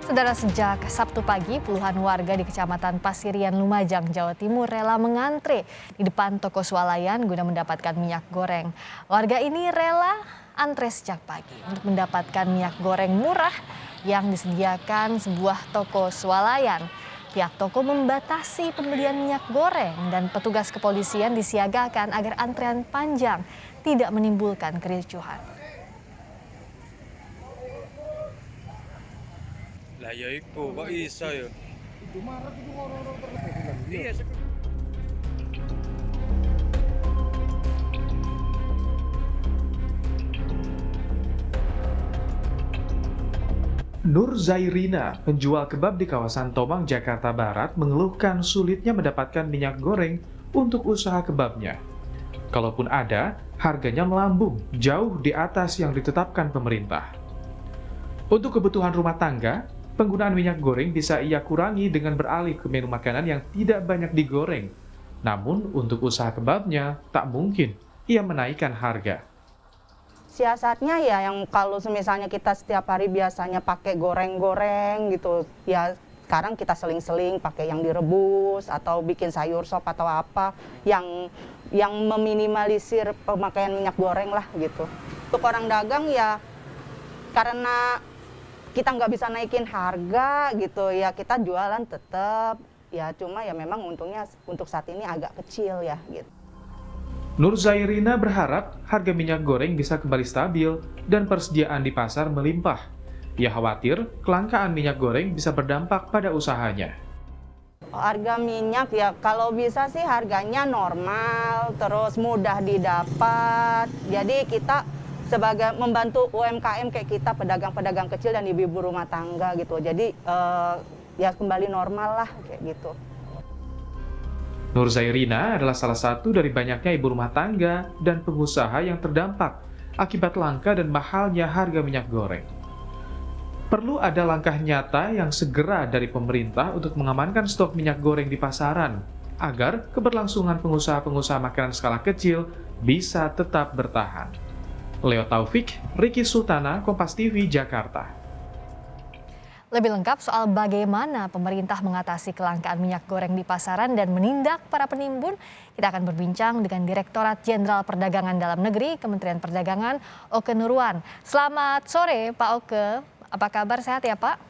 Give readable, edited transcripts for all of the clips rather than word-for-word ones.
Saudara, sejak Sabtu pagi, puluhan warga di Kecamatan Pasirian, Lumajang, Jawa Timur rela mengantre di depan toko swalayan guna mendapatkan minyak goreng. Warga ini rela antre sejak pagi untuk mendapatkan minyak goreng murah yang disediakan sebuah toko swalayan. Pihak toko membatasi pembelian minyak goreng dan petugas kepolisian disiagakan agar antrean panjang tidak menimbulkan kericuhan. Lah ya iku kok iso ya. Itu Maret itu orang-orang terlibat. Iya. Nur Zairina, penjual kebab di kawasan Tomang, Jakarta Barat, mengeluhkan sulitnya mendapatkan minyak goreng untuk usaha kebabnya. Kalaupun ada, harganya melambung jauh di atas yang ditetapkan pemerintah. Untuk kebutuhan rumah tangga, penggunaan minyak goreng bisa ia kurangi dengan beralih ke menu makanan yang tidak banyak digoreng. Namun, untuk usaha kebabnya, tak mungkin ia menaikkan harga. Siasatnya ya yang kalau misalnya kita setiap hari biasanya pakai goreng-goreng gitu, ya sekarang kita seling-seling pakai yang direbus atau bikin sayur sop atau apa yang meminimalisir pemakaian minyak goreng lah gitu. Untuk orang dagang ya karena kita nggak bisa naikin harga gitu ya, kita jualan tetap ya, cuma ya memang untungnya untuk saat ini agak kecil ya gitu. Nur Zairina berharap harga minyak goreng bisa kembali stabil dan persediaan di pasar melimpah. Ia khawatir kelangkaan minyak goreng bisa berdampak pada usahanya. Harga minyak ya kalau bisa sih harganya normal, terus mudah didapat. Jadi kita sebagai membantu UMKM kayak kita, pedagang-pedagang kecil dan ibu-ibu rumah tangga gitu. Jadi ya kembali normal lah kayak gitu. Nur Zairina adalah salah satu dari banyaknya ibu rumah tangga dan pengusaha yang terdampak akibat langka dan mahalnya harga minyak goreng. Perlu ada langkah nyata yang segera dari pemerintah untuk mengamankan stok minyak goreng di pasaran, agar keberlangsungan pengusaha-pengusaha makanan skala kecil bisa tetap bertahan. Leo Taufik, Ricky Sultana, Kompas TV, Jakarta. Lebih lengkap soal bagaimana pemerintah mengatasi kelangkaan minyak goreng di pasaran dan menindak para penimbun, kita akan berbincang dengan Direktorat Jenderal Perdagangan Dalam Negeri Kementerian Perdagangan, Oke Nurwan. Selamat sore Pak Oke, apa kabar, sehat ya Pak?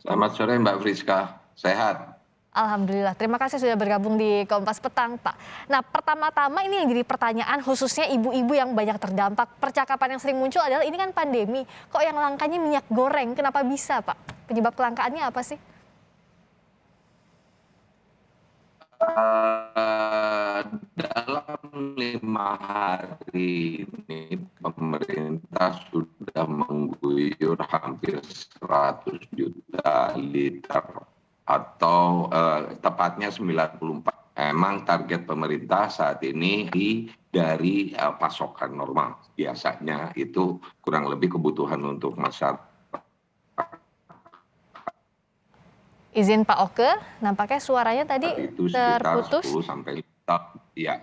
Selamat sore Mbak Friska, sehat. Alhamdulillah, terima kasih sudah bergabung di Kompas Petang, Pak. Nah, pertama-tama ini yang jadi pertanyaan khususnya ibu-ibu yang banyak terdampak. Percakapan yang sering muncul adalah ini kan pandemi, kok yang langkanya minyak goreng, kenapa bisa Pak? Penyebab kelangkaannya apa sih? Dalam 5 hari ini pemerintah sudah mengguyur hampir 100 juta liter atau tepatnya 94. Emang target pemerintah saat ini dari pasokan normal. Biasanya itu kurang lebih kebutuhan untuk masyarakat. Izin Pak Oke, nampaknya suaranya tadi itu terputus. 10 sampai ya.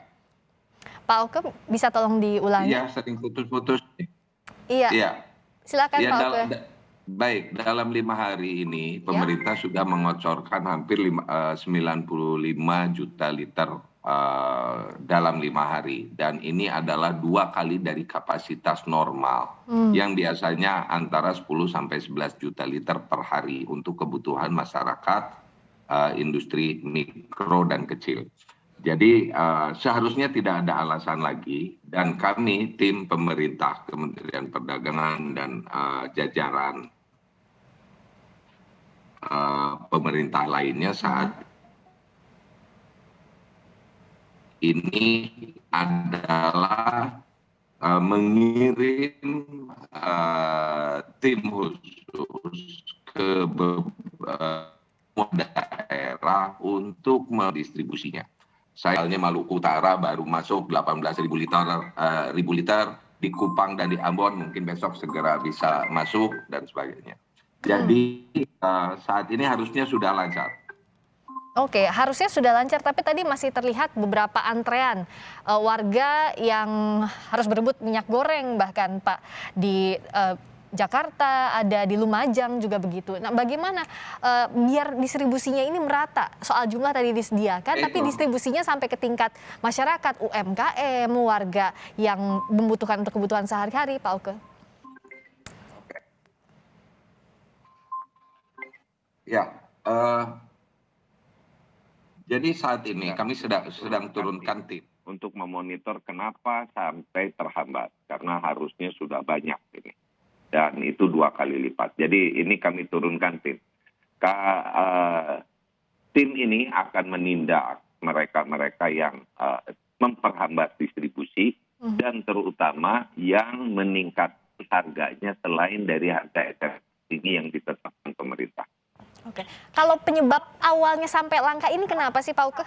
Pak Oke bisa tolong diulangi? Iya, sering putus-putus. Iya. Iya. Silakan Ya, Pak Oke. baik, dalam 5 hari ini pemerintah sudah mengocorkan hampir 95 juta liter dalam 5 hari. Dan ini adalah 2 kali dari kapasitas normal yang biasanya antara 10 sampai 11 juta liter per hari untuk kebutuhan masyarakat, industri mikro dan kecil. Jadi seharusnya tidak ada alasan lagi, dan kami tim pemerintah Kementerian Perdagangan dan jajaran pemerintah lainnya saat ini adalah mengirim tim khusus ke beberapa daerah untuk mendistribusinya. Sayangnya Maluku Utara baru masuk 18.000 liter, di Kupang dan di Ambon mungkin besok segera bisa masuk dan sebagainya. Jadi saat ini harusnya sudah lancar. Oke, harusnya sudah lancar, tapi tadi masih terlihat beberapa antrean warga yang harus berebut minyak goreng bahkan Pak di Jakarta, ada di Lumajang juga begitu. Nah, bagaimana biar distribusinya ini merata? Soal jumlah tadi disediakan, tapi distribusinya sampai ke tingkat masyarakat, UMKM, warga yang membutuhkan untuk kebutuhan sehari-hari, Pak Oke. Ya, jadi saat ini kami sedang turunkan tim untuk memonitor kenapa sampai terhambat, karena harusnya sudah banyak ini. Dan itu 2 kali lipat. Jadi ini kami turunkan tim. Tim ini akan menindak mereka-mereka yang memperhambat distribusi dan terutama yang meningkat harganya selain dari harga eceran tinggi yang ditetapkan pemerintah. Oke. Kalau penyebab awalnya sampai langka ini kenapa sih, Pak Oke?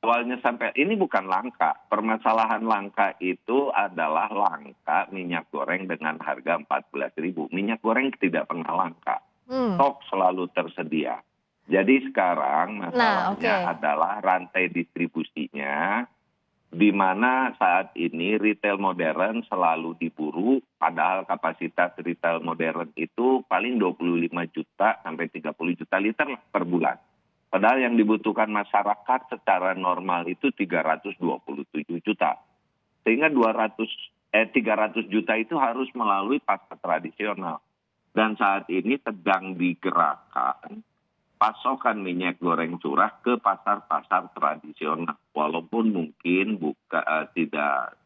Awalnya sampai ini bukan langka. Permasalahan langka itu adalah langka minyak goreng dengan harga 14.000. Minyak goreng tidak pernah langka. Stok selalu tersedia. Jadi sekarang masalahnya adalah rantai distribusinya, di mana saat ini retail modern selalu diburu, padahal kapasitas retail modern itu paling 25 juta sampai 30 juta liter per bulan. Padahal yang dibutuhkan masyarakat secara normal itu 327 juta. Sehingga 300 juta itu harus melalui pasar tradisional. Dan saat ini sedang digerakkan pasokan minyak goreng curah ke pasar-pasar tradisional. Walaupun mungkin tidak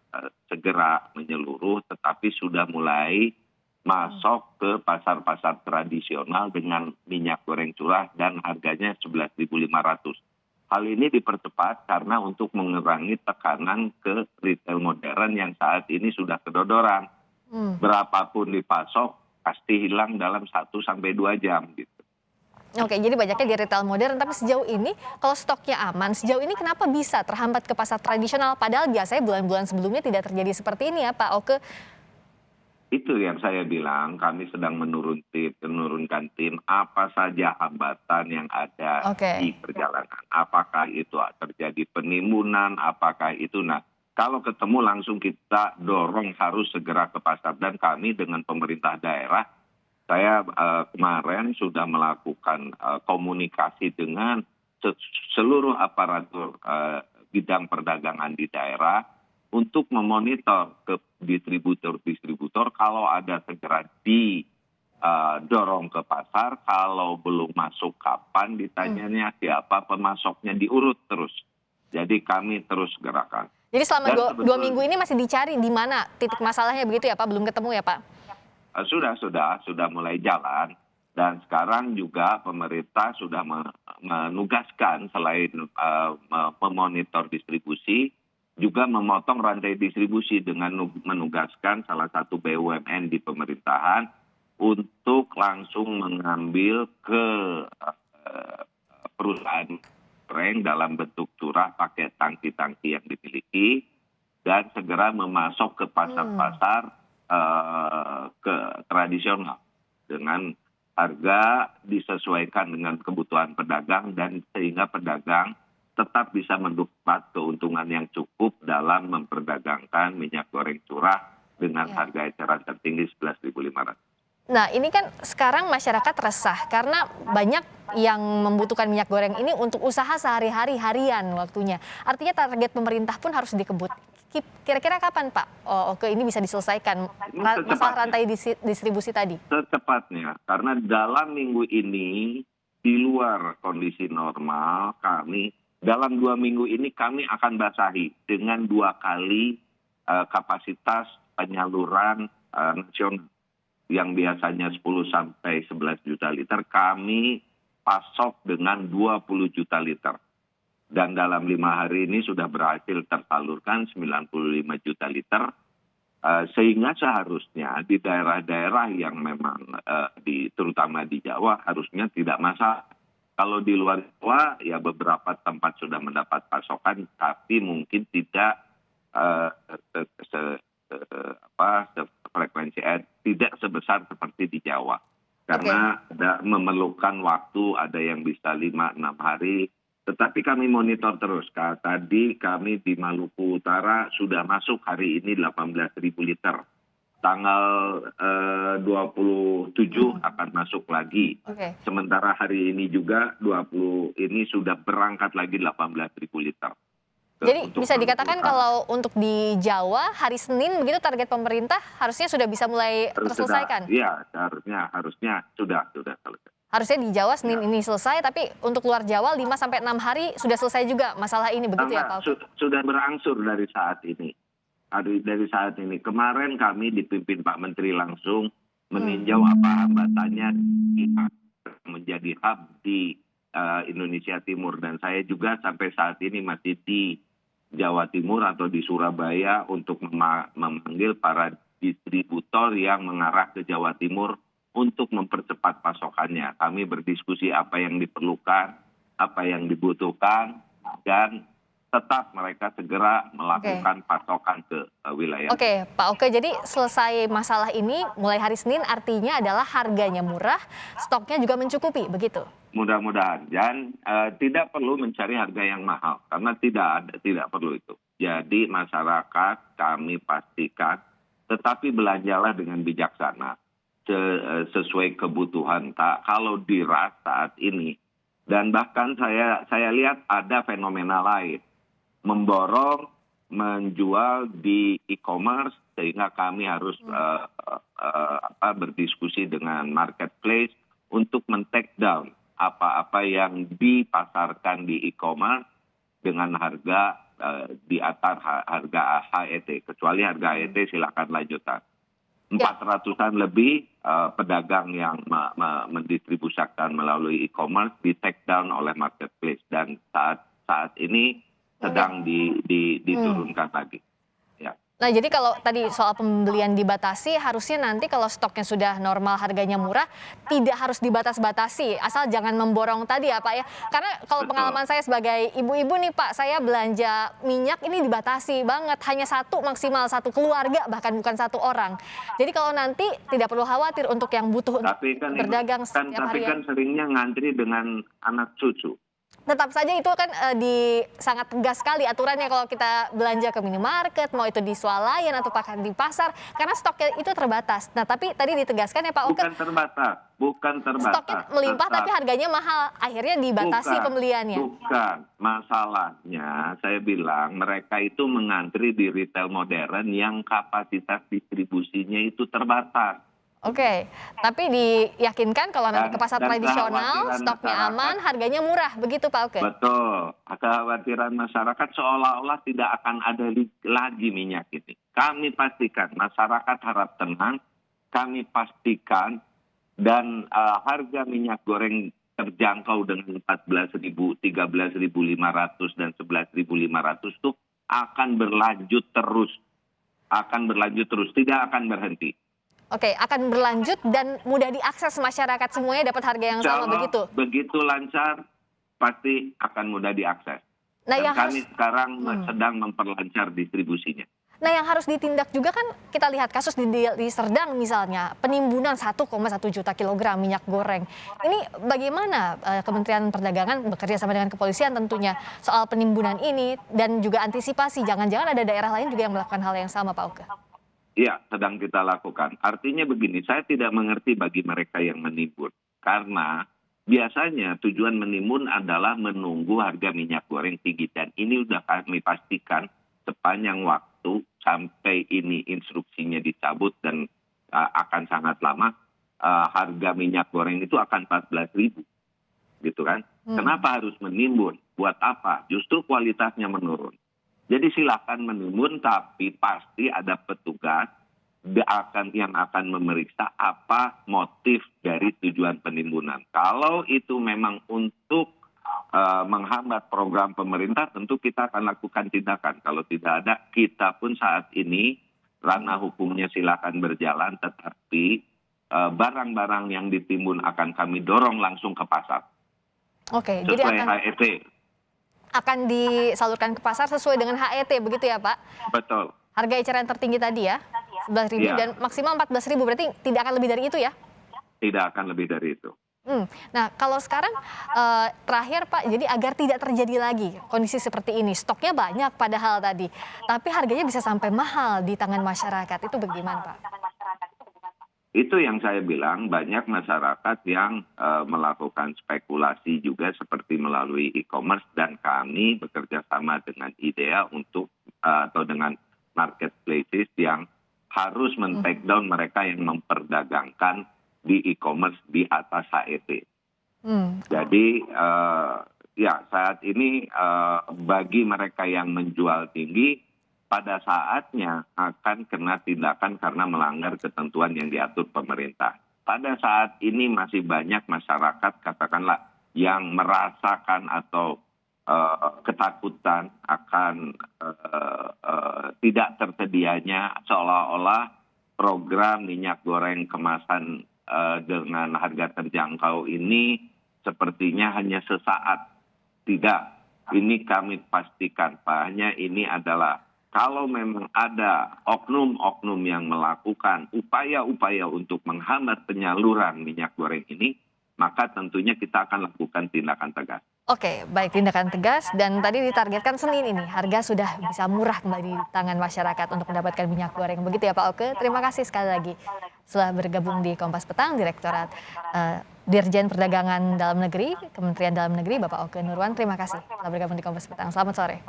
segera menyeluruh, tetapi sudah mulai masuk ke pasar-pasar tradisional dengan minyak goreng curah dan harganya 11.500. Hal ini dipercepat karena untuk mengurangi tekanan ke retail modern yang saat ini sudah kedodoran. Berapapun dipasok pasti hilang dalam 1-2 jam gitu. Oke, jadi banyaknya di retail modern, tapi sejauh ini kalau stoknya aman, sejauh ini kenapa bisa terhambat ke pasar tradisional? Padahal biasanya bulan-bulan sebelumnya tidak terjadi seperti ini ya, Pak Oke. Itu yang saya bilang, kami sedang menurunkan tim apa saja hambatan yang ada di perjalanan. Apakah itu terjadi penimbunan, apakah itu. Nah, kalau ketemu langsung kita dorong harus segera ke pasar. Dan kami dengan pemerintah daerah, saya kemarin sudah melakukan komunikasi dengan seluruh aparatur bidang perdagangan di daerah, untuk memonitor ke distributor kalau ada segera didorong ke pasar, kalau belum masuk kapan ditanyanya siapa pemasoknya, diurut terus. Jadi kami terus gerakan. Jadi selama 2 minggu ini masih dicari di mana titik masalahnya begitu ya Pak? Belum ketemu ya Pak? Sudah mulai jalan. Dan sekarang juga pemerintah sudah menugaskan selain memonitor distribusi, juga memotong rantai distribusi dengan menugaskan salah satu BUMN di pemerintahan untuk langsung mengambil ke perusahaan goreng dalam bentuk curah pakai tangki-tangki yang dimiliki dan segera memasok ke pasar-pasar ke tradisional dengan harga disesuaikan dengan kebutuhan pedagang dan sehingga pedagang tetap bisa mendapat keuntungan yang cukup dalam memperdagangkan minyak goreng curah dengan harga eceran tertinggi 11.500. Nah, ini kan sekarang masyarakat resah karena banyak yang membutuhkan minyak goreng ini untuk usaha sehari-hari harian waktunya. Artinya target pemerintah pun harus dikebut. Kira-kira kapan Pak Oke ini bisa diselesaikan masalah rantai distribusi tadi? Secepatnya, karena dalam minggu ini di luar kondisi normal kami dalam 2 minggu ini kami akan basahi dengan 2 kali kapasitas penyaluran nasional yang biasanya 10 sampai 11 juta liter, kami pasok dengan 20 juta liter. Dan dalam 5 hari ini sudah berhasil tersalurkan 95 juta liter, sehingga seharusnya di daerah-daerah yang memang terutama di Jawa harusnya tidak masalah. Kalau di luar Jawa ya beberapa tempat sudah mendapat pasokan, tapi mungkin tidak frekuensi tidak sebesar seperti di Jawa. Karena ada memerlukan waktu, ada yang bisa 5-6 hari. Tetapi kami monitor terus. Tadi kami di Maluku Utara sudah masuk hari ini 18.000 liter. tanggal 27 akan masuk lagi. Oke. Sementara hari ini juga 20 ini sudah berangkat lagi 18.000 liter. Jadi Untuk bisa dikatakan Maluku Utara. kalau untuk di Jawa hari Senin begitu target pemerintah harusnya sudah bisa mulai terselesaikan. Iya, harusnya sudah selesai. Harusnya di Jawa Senin ini selesai, tapi untuk luar Jawa 5 sampai 6 hari sudah selesai juga masalah ini, begitu ya Pak Oke? Sudah berangsur dari saat ini. Dari saat ini. Kemarin kami dipimpin Pak Menteri langsung meninjau apa hambatannya menjadi hub di Indonesia Timur. Dan saya juga sampai saat ini masih di Jawa Timur atau di Surabaya untuk memanggil para distributor yang mengarah ke Jawa Timur untuk mempercepat pasokannya. Kami berdiskusi apa yang diperlukan, apa yang dibutuhkan, dan tetap mereka segera melakukan pasokan ke wilayah. Oke, Pak Oke, jadi selesai masalah ini mulai hari Senin artinya adalah harganya murah, stoknya juga mencukupi, begitu? Mudah-mudahan. Dan tidak perlu mencari harga yang mahal, karena tidak perlu itu. Jadi masyarakat kami pastikan, tetapi belanjalah dengan bijaksana, sesuai kebutuhan. Kalau diras saat ini, dan bahkan saya lihat ada fenomena lain, memborong, menjual di e-commerce, sehingga kami harus berdiskusi dengan marketplace untuk men-take down apa-apa yang dipasarkan di e-commerce dengan harga di atas harga HET, kecuali harga HET silakan lanjutkan. 400-an lebih pedagang yang mendistribusikan melalui e-commerce di take down oleh marketplace, dan saat ini sedang diturunkan lagi. Ya. Nah, jadi kalau tadi soal pembelian dibatasi, harusnya nanti kalau stoknya sudah normal, harganya murah, tidak harus dibatas-batasi, asal jangan memborong tadi ya Pak ya. Karena kalau pengalaman saya sebagai ibu-ibu nih Pak, saya belanja minyak ini dibatasi banget, hanya maksimal satu keluarga, bahkan bukan satu orang. Jadi kalau nanti tidak perlu khawatir untuk yang butuh berdagang setiap hari. Tapi kan seringnya ngantri dengan anak cucu. Tetap saja itu kan sangat tegas sekali aturannya kalau kita belanja ke minimarket, mau itu di swalayan atau bahkan di pasar, karena stoknya itu terbatas. Nah, tapi tadi ditegaskan ya Pak Oke, Bukan terbatas. stoknya melimpah tapi harganya mahal, akhirnya dibatasi pembeliannya. Bukan, masalahnya saya bilang mereka itu mengantri di retail modern yang kapasitas distribusinya itu terbatas. Oke, tapi diyakinkan kalau nanti ke pasar tradisional, stoknya aman, harganya murah, begitu Pak Oke? Betul. Kekhawatiran masyarakat seolah-olah tidak akan ada lagi minyak ini. Kami pastikan, masyarakat harap tenang, kami pastikan, dan harga minyak goreng terjangkau dengan 14.000, 13.500, dan 11.500 itu akan berlanjut terus. Tidak akan berhenti. Oke, akan berlanjut dan mudah diakses masyarakat, semuanya dapat harga yang sama, begitu? Begitu lancar, pasti akan mudah diakses. Nah, dan kami sekarang sedang memperlancar distribusinya. Nah, yang harus ditindak juga kan kita lihat kasus di Serdang misalnya, penimbunan 1,1 juta kilogram minyak goreng. Ini bagaimana Kementerian Perdagangan bekerja sama dengan kepolisian tentunya soal penimbunan ini, dan juga antisipasi jangan-jangan ada daerah lain juga yang melakukan hal yang sama, Pak Oke? Iya, sedang kita lakukan. Artinya begini, saya tidak mengerti bagi mereka yang menimbun. Karena biasanya tujuan menimbun adalah menunggu harga minyak goreng tinggi. Dan ini sudah kami pastikan sepanjang waktu sampai ini instruksinya dicabut dan akan sangat lama, harga minyak goreng itu akan 14.000. Gitu kan? Kenapa harus menimbun? Buat apa? Justru kualitasnya menurun. Jadi silakan menimbun, tapi pasti ada petugas yang akan memeriksa apa motif dari tujuan penimbunan. Kalau itu memang untuk menghambat program pemerintah, tentu kita akan lakukan tindakan. Kalau tidak ada, kita pun saat ini ranah hukumnya silakan berjalan, tetapi barang-barang yang ditimbun akan kami dorong langsung ke pasar. Oke, jadi akan disalurkan ke pasar sesuai dengan HET, begitu ya Pak? Betul. Harga eceran tertinggi tadi ya, 11.000 dan maksimal 14.000, berarti tidak akan lebih dari itu ya? Tidak akan lebih dari itu. Nah, kalau sekarang terakhir Pak, jadi agar tidak terjadi lagi kondisi seperti ini, stoknya banyak padahal tadi, tapi harganya bisa sampai mahal di tangan masyarakat, itu bagaimana Pak? Itu yang saya bilang, banyak masyarakat yang melakukan spekulasi juga seperti melalui e-commerce, dan kami bekerja sama dengan IDEA untuk atau dengan marketplaces yang harus men-take down mereka yang memperdagangkan di e-commerce di atas HET. Jadi ya saat ini bagi mereka yang menjual tinggi, pada saatnya akan kena tindakan karena melanggar ketentuan yang diatur pemerintah. Pada saat ini masih banyak masyarakat katakanlah yang merasakan atau ketakutan akan tidak tersedianya seolah-olah program minyak goreng kemasan dengan harga terjangkau ini sepertinya hanya sesaat. Tidak, ini kami pastikan Pak, hanya ini adalah kalau memang ada oknum-oknum yang melakukan upaya-upaya untuk menghambat penyaluran minyak goreng ini, maka tentunya kita akan lakukan tindakan tegas. Oke, baik, tindakan tegas, dan tadi ditargetkan Senin ini harga sudah bisa murah kembali di tangan masyarakat untuk mendapatkan minyak goreng. Begitu ya Pak Oke, terima kasih sekali lagi setelah bergabung di Kompas Petang, Direktorat Dirjen Perdagangan Dalam Negeri, Kementerian Dalam Negeri, Bapak Oke Nurwan. Terima kasih telah bergabung di Kompas Petang. Selamat sore.